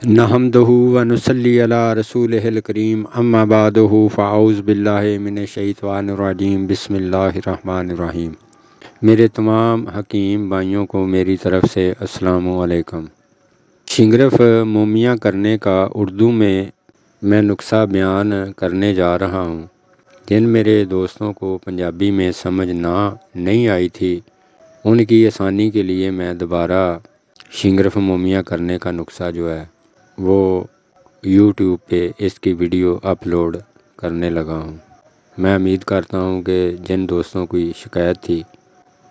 نحمدہ ونصلی علی رسولہ الکریم اما بعد فاعوذ باللہ من الشیطان الرجیم بسم اللہ الرحمن الرحیم۔ میرے تمام حکیم بھائیوں کو میری طرف سے السلام علیکم۔ شنگرف مومیاں کرنے کا اردو میں نسخہ بیان کرنے جا رہا ہوں۔ جن میرے دوستوں کو پنجابی میں سمجھ نہیں آئی تھی، ان کی آسانی کے لیے میں دوبارہ شنگرف مومیاں کرنے کا نسخہ جو ہے وہ یوٹیوب پہ اس کی ویڈیو اپلوڈ کرنے لگا ہوں۔ میں امید کرتا ہوں کہ جن دوستوں کی شکایت تھی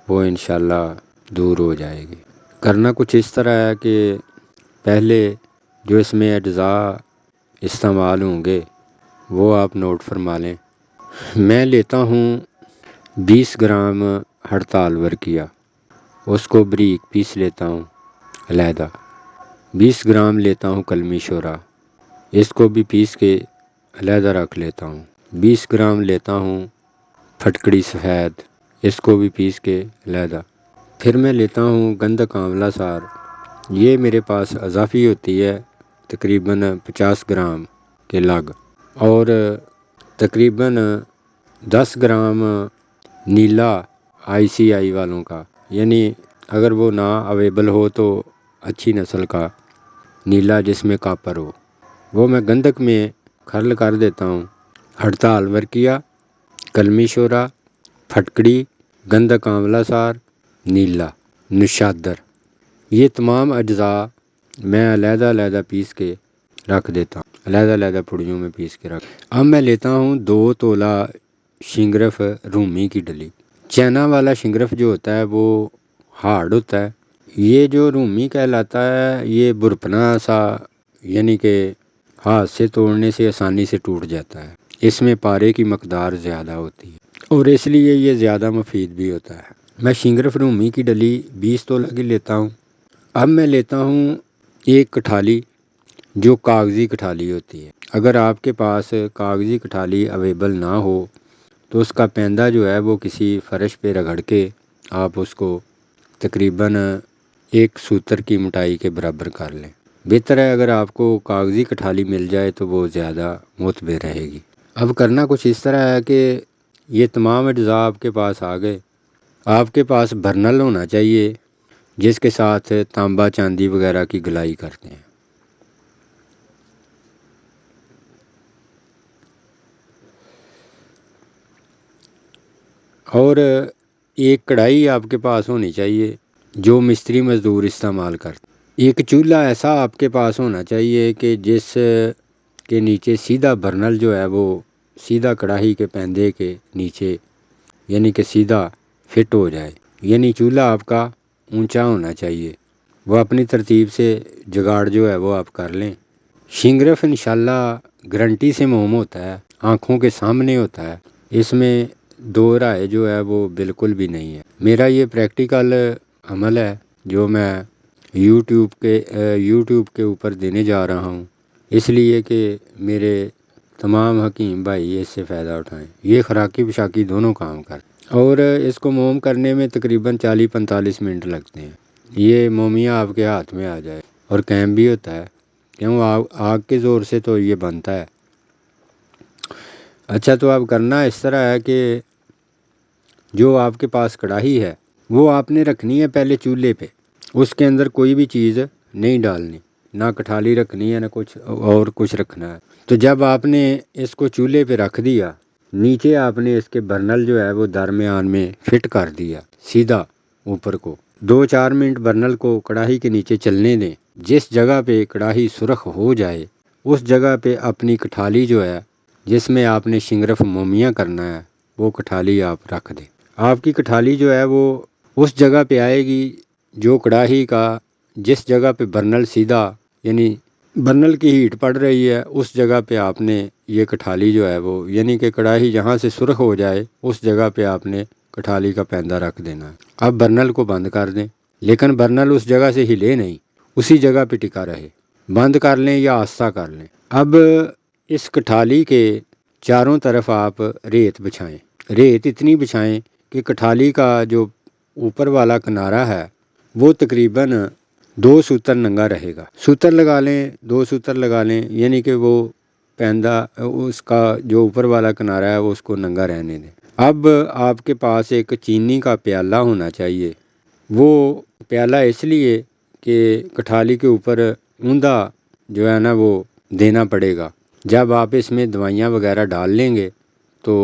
وہ انشاءاللہ دور ہو جائے گی۔ کرنا کچھ اس طرح ہے کہ پہلے جو اس میں اجزاء استعمال ہوں گے وہ آپ نوٹ فرما لیں۔ میں لیتا ہوں 20 گرام ہڑتال ورقیہ، اس کو بریک پیس لیتا ہوں علیحدہ۔ 20 گرام لیتا ہوں کلمی شورا، اس کو بھی پیس کے علیحدہ رکھ لیتا ہوں۔ 20 گرام لیتا ہوں پھٹکڑی سفید، اس کو بھی پیس کے علیحدہ۔ پھر میں لیتا ہوں گندک آملہ سار، یہ میرے پاس اضافی ہوتی ہے تقریباً 50 گرام کے لگ، اور تقریباً 10 گرام نیلا ICI والوں کا، یعنی اگر وہ نہ اویلیبل ہو تو اچھی نسل کا نیلا جس میں کاپر ہو، وہ میں گندک میں کھرل کر دیتا ہوں۔ ہڑتال ورقیہ، کلمی شورا، پھٹکڑی، گندک آملہ سار، نیلا، نشادر، یہ تمام اجزاء میں علیحدہ پیس کے رکھ دیتا ہوں، علیحدہ پڑیوں میں پیس کے رکھ۔ اب میں لیتا ہوں 2 تولہ شنگرف رومی کی ڈلی۔ چائنا والا شنگرف جو ہوتا ہے وہ ہارڈ ہوتا ہے، یہ جو رومی کہلاتا ہے یہ برپنا سا، یعنی کہ ہاتھ سے توڑنے سے آسانی سے ٹوٹ جاتا ہے۔ اس میں پارے کی مقدار زیادہ ہوتی ہے اور اس لیے یہ زیادہ مفید بھی ہوتا ہے۔ میں شنگرف رومی کی ڈلی 20 تولہ کی لیتا ہوں۔ اب میں لیتا ہوں ایک کٹھالی جو کاغذی کٹھالی ہوتی ہے۔ اگر آپ کے پاس کاغذی کٹھالی اویلیبل نہ ہو تو اس کا پیندہ جو ہے وہ کسی فرش پہ رگڑ کے آپ اس کو تقریباً 1 سوتر کی موٹائی کے برابر کر لیں۔ بہتر ہے اگر آپ کو کاغذی کٹھالی مل جائے تو وہ زیادہ معتبر رہے گی۔ اب کرنا کچھ اس طرح ہے کہ یہ تمام اجزاء آپ کے پاس آ گئے، آپ کے پاس برنل ہونا چاہیے جس کے ساتھ تانبا چاندی وغیرہ کی گلائی کرتے ہیں۔ اور ایک کڑھائی آپ کے پاس ہونی چاہیے جو مستری مزدور استعمال کرتے ہیں۔ ایک چولہا ایسا آپ کے پاس ہونا چاہیے کہ جس کے نیچے سیدھا برنل جو ہے وہ سیدھا کڑاہی کے پیندے کے نیچے، یعنی کہ سیدھا فٹ ہو جائے، یعنی چولہا آپ کا اونچا ہونا چاہیے۔ وہ اپنی ترتیب سے جگاڑ جو ہے وہ آپ کر لیں۔ شنگرف انشاءاللہ گارنٹی سے موم ہوتا ہے، آنکھوں کے سامنے ہوتا ہے، اس میں دو رائے جو ہے وہ بالکل بھی نہیں ہے۔ میرا یہ پریکٹیکل عمل ہے جو میں یوٹیوب کے اوپر دینے جا رہا ہوں، اس لیے کہ میرے تمام حکیم بھائی اس سے فائدہ اٹھائیں۔ یہ خوراکی پشاکی دونوں کام کرتے، اور اس کو موم کرنے میں تقریباً 40-45 منٹ لگتے ہیں۔ یہ مومیاں آپ کے ہاتھ میں آ جائے، اور قائم بھی ہوتا ہے کیوں آگ کے زور سے تو یہ بنتا ہے۔ اچھا، تو اب کرنا اس طرح ہے کہ جو آپ کے پاس کڑاہی ہے وہ آپ نے رکھنی ہے پہلے چولہے پہ، اس کے اندر کوئی بھی چیز نہیں ڈالنی، نہ کٹھالی رکھنی ہے نہ کچھ رکھنا ہے۔ تو جب آپ نے اس کو چولہے پہ رکھ دیا، نیچے آپ نے اس کے برنل جو ہے وہ درمیان میں فٹ کر دیا سیدھا اوپر کو۔ 2-4 منٹ برنل کو کڑاہی کے نیچے چلنے دیں۔ جس جگہ پہ کڑاہی سرخ ہو جائے اس جگہ پہ اپنی کٹھالی جو ہے جس میں آپ نے شنگرف مومیاں کرنا ہے وہ کٹھالی آپ رکھ دیں۔ آپ کی کٹھالی جو ہے وہ اس جگہ پہ آئے گی جو کڑاہی کا جس جگہ پہ برنل سیدھا، یعنی برنل کی ہیٹ پڑ رہی ہے اس جگہ پہ آپ نے یہ کٹھالی جو ہے وہ، یعنی کہ کڑاہی جہاں سے سرخ ہو جائے اس جگہ پہ آپ نے کٹھالی کا پیندہ رکھ دینا ہے۔ اب برنل کو بند کر دیں، لیکن برنل اس جگہ سے ہلے نہیں، اسی جگہ پہ ٹکا رہے۔ بند کر لیں یا آہستہ کر لیں۔ اب اس کٹھالی کے چاروں طرف آپ ریت بچھائیں، ریت اتنی بچھائیں کہ کٹھالی کا جو اوپر والا کنارہ ہے وہ تقریباً 2 सूतर नंगा रहेगा। सूतर लगा लें, 2 सूतर लगा लें, यानी कि वो पैंदा उसका जो ऊपर वाला किनारा है वो उसको नंगा रहने दें। अब आपके पास एक चीनी का प्याला होना चाहिए। वो प्याला इसलिए कि कठाली के ऊपर ऊंधा जो है ना वो देना पड़ेगा। जब आप इसमें दवाइयाँ वगैरह डाल लेंगे तो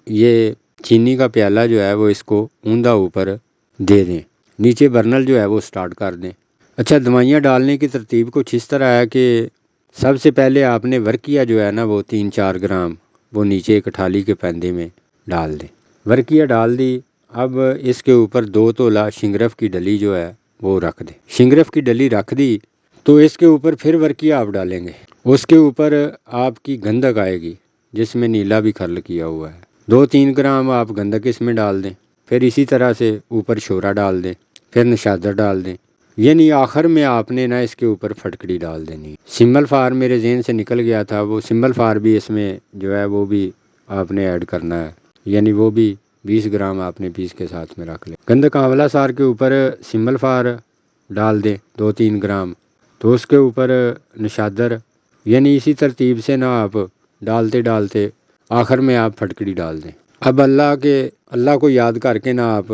ये चीनी का प्याला जो है वो इसको ऊंधा ऊपर दे दें। नीचे बर्नल जो है वो स्टार्ट कर दें। अच्छा, दवाइयाँ डालने की तरतीब कुछ इस तरह है कि सबसे पहले आपने वर्किया जो है ना वो 3-4 ग्राम वो नीचे कठाली के पैंदे में डाल दें। वर्किया डाल दी। अब इसके ऊपर 2 तोला शिंगरफ की डली जो है वो रख दें। शिंगरफ की डली रख दी तो इसके ऊपर फिर वर्किया आप डालेंगे। उसके ऊपर आपकी गंधक आएगी जिसमें नीला भी खर्ल किया हुआ है। 2-3 ग्राम आप गंधक इसमें डाल दें। फिर इसी तरह से ऊपर शोरा डाल दें, फिर नशादर डाल दें। यानी आखिर में आपने ना इसके ऊपर फटकड़ी डाल देनी। सिम्बल फार मेरे जहन से निकल गया था, वो सिम्बल फार भी इसमें जो है वो भी आपने ऐड करना है, यानी वो भी 20 ग्राम आपने पीस के साथ में रख लें। गंधक आंवला सार के ऊपर सिम्बल फार डाल दें 2-3 ग्राम, तो उसके ऊपर नशादर, यानी इसी तरतीब से ना आप डालते डालते आखिर में आप फटकड़ी डाल दें। अब अल्लाह को याद करके ना आप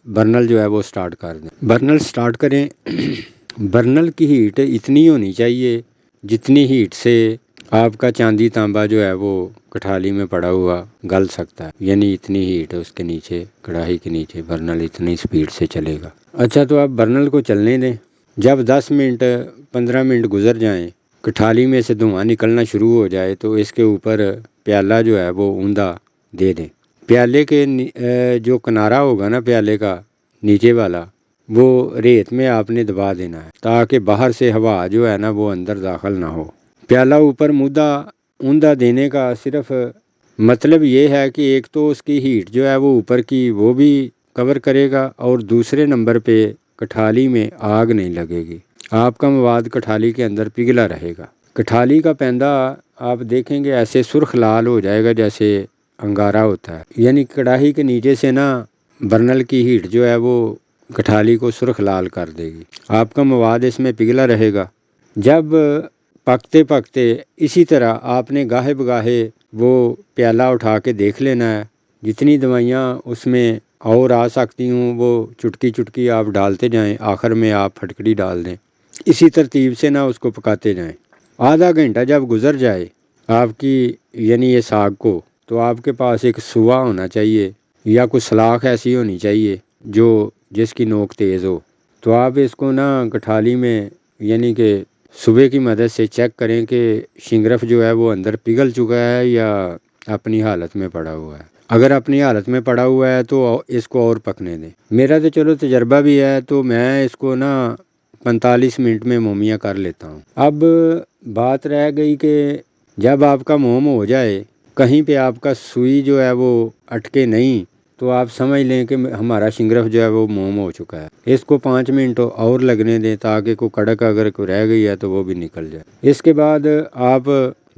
बर्नल जो है वो स्टार्ट कर दें। बर्नल स्टार्ट करें। बर्नल की हीट इतनी होनी चाहिए जितनी हीट से आपका चांदी तांबा जो है वो कठाली में पड़ा हुआ गल सकता है, यानी इतनी हीट उसके नीचे, कढ़ाई के नीचे बर्नल इतनी स्पीड से चलेगा। अच्छा, तो आप बर्नल को चलने दें। जब 10 मिनट 15 मिनट गुजर जाएं, कठाली में से धुआं निकलना शुरू हो जाए तो इसके ऊपर प्याला जो है वो ऊंधा दे दें। प्याले के जो किनारा होगा ना प्याले का नीचे वाला, वो रेत में आपने दबा देना है ताकि बाहर से हवा जो है ना वो अंदर दाखिल ना हो। प्याला ऊपर मुद्दा ऊंधा देने का सिर्फ मतलब ये है कि एक तो उसकी हीट जो है वो ऊपर की वो भी कवर करेगा और दूसरे नंबर पे कठाली में आग नहीं लगेगी। आपका मवाद कठाली के अंदर पिघला रहेगा। कठाली का पैंदा आप देखेंगे ऐसे सुर्ख लाल हो जाएगा जैसे अंगारा होता है, यानी कढ़ाई के नीचे से ना बर्नल की हीट जो है वो कठाली को सुर्ख लाल कर देगी। आपका मवाद इसमें पिघला रहेगा। जब पकते पकते इसी तरह आपने गाहे बगाहे वो प्याला उठा के देख लेना है। जितनी दवाइयाँ उसमें और आ सकती हूँ वो चुटकी चुटकी आप डालते जाएं, आखिर में आप फटकड़ी डाल दें। इसी तरतीब से ना उसको पकाते जाएं। आधा घंटा जब गुजर जाए आपकी यानी ये साग को, तो आपके पास एक सुआ होना चाहिए या कुछ सलाख ऐसी होनी चाहिए जो जिसकी नोक तेज़ हो। तो आप इसको ना कठाली में यानी कि सुबह की मदद से चेक करें कि शिंगरफ जो है वो अंदर पिघल चुका है या अपनी हालत में पड़ा हुआ है। अगर अपनी हालत में पड़ा हुआ है तो इसको और पकने दें। मेरा तो चलो तजर्बा भी है तो मैं इसको ना 45 मिनट में मोमिया कर लेता हूँ। अब बात रह गई कि जब आपका मोम हो जाए, कहीं पे आपका सुई जो है वो अटके नहीं, तो आप समझ लें कि हमारा शिंगरफ जो है वो मोम हो चुका है। इसको 5 मिनट और लगने दें ताकि कोई कड़क अगर कोई रह गई है तो वो भी निकल जाए। इसके बाद आप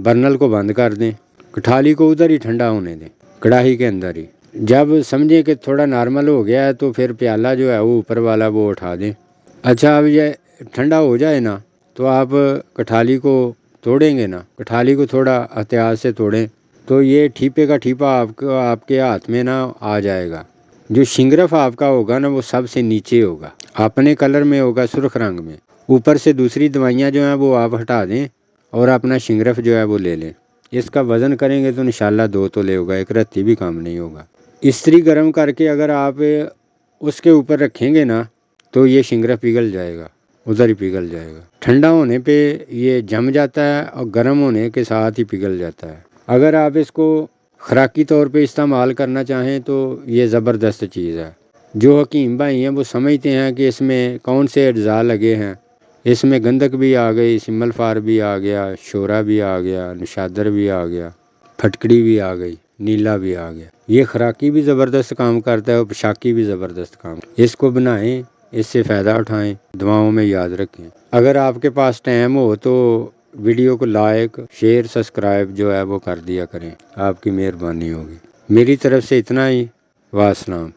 बर्नल को बंद कर दें, कठाली को उधर ही ठंडा होने दें, कढ़ाई के अंदर ही। जब समझें कि थोड़ा नॉर्मल हो गया है तो फिर प्याला जो है वो ऊपर वाला वो उठा दें। अच्छा, अब ये ठंडा हो जाए ना तो आप कठाली को तोड़ेंगे ना, कठाली को थोड़ा एहतियात से तोड़ें तो ये ठीपे का ठीपा आपके हाथ में ना आ जाएगा। जो शिंगरफ आपका होगा ना वो सबसे नीचे होगा, अपने कलर में होगा, सुर्ख रंग में। ऊपर से दूसरी दवाइयाँ जो हैं वो आप हटा दें और अपना शिंगरफ जो है वो ले लें। इसका वज़न करेंगे तो इंशाल्लाह 2 तोले होगा, एक रत्ती भी कम नहीं होगा। इस्त्री गर्म करके अगर आप उसके ऊपर रखेंगे ना तो ये शिंगरफ पिघल जाएगा, उधर ही पिघल जाएगा। ठंडा होने पे ये जम जाता है और गर्म होने के साथ ही पिघल जाता है। अगर आप इसको खुराकी तौर पे इस्तेमाल करना चाहें तो ये ज़बरदस्त चीज़ है। जो हकीम भाई हैं वो समझते हैं कि इसमें कौन से अज्जा लगे हैं। इसमें गंधक भी आ गई, सिम्बल फार भी आ गया, शोरा भी आ गया, नशादर भी आ गया, फटकड़ी भी आ गई, नीला भी आ गया। ये खुराकी भी ज़बरदस्त काम करता है और पोशाकी भी ज़बरदस्त काम। इसको बनाएं, इससे फ़ायदा उठाएं, दुआओं में याद रखें। अगर आपके पास टाइम हो तो वीडियो को लाइक शेयर सब्सक्राइब जो है वो कर दिया करें, आपकी मेहरबानी होगी। मेरी तरफ से इतना ही। वास्सलाम।